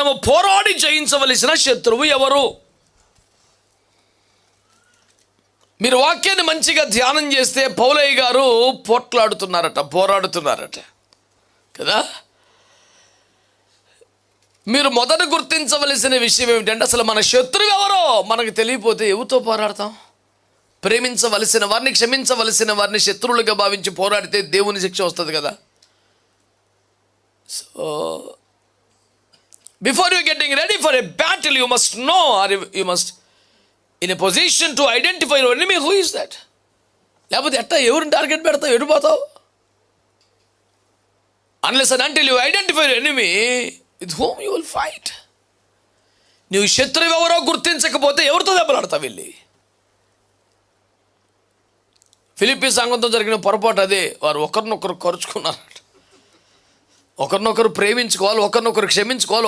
మనము పోరాడి జయించవలసిన శత్రువు ఎవరు? మీరు వాక్యాన్ని మంచిగా ధ్యానం చేస్తే పౌలయ్య గారు పోరాడుతున్నారట కదా. మీరు మొదట గుర్తించవలసిన విషయం ఏమిటంటే, అసలు మన శత్రువు ఎవరో మనకు తెలియపోతే ఎవరితో పోరాడతాం? ప్రేమించవలసిన వారిని, క్షమించవలసిన వారిని శత్రువులుగా భావించి పోరాడితే దేవుని శిక్ష వస్తుంది కదా. So before you getting ready for a battle, you must know or you must in a position to identify your enemy. Who is that? లేకపోతే ఎట్టా ఎవరిని టార్గెట్ పెడతావు, ఎడిపోతావు? Unless and until you identify your enemy with whom you will fight. నువ్వు శత్రువు ఎవరో గుర్తించకపోతే ఎవరితో దెబ్బలాడతావు వెళ్ళి? ఫిలిప్పీ సంఘంతో జరిగిన పొరపాటు అదే. వారు ఒకరినొకరు ఖర్చుకున్నారట. ఒకరినొకరు ప్రేమించుకోవాలి, ఒకరినొకరు క్షమించుకోవాలి,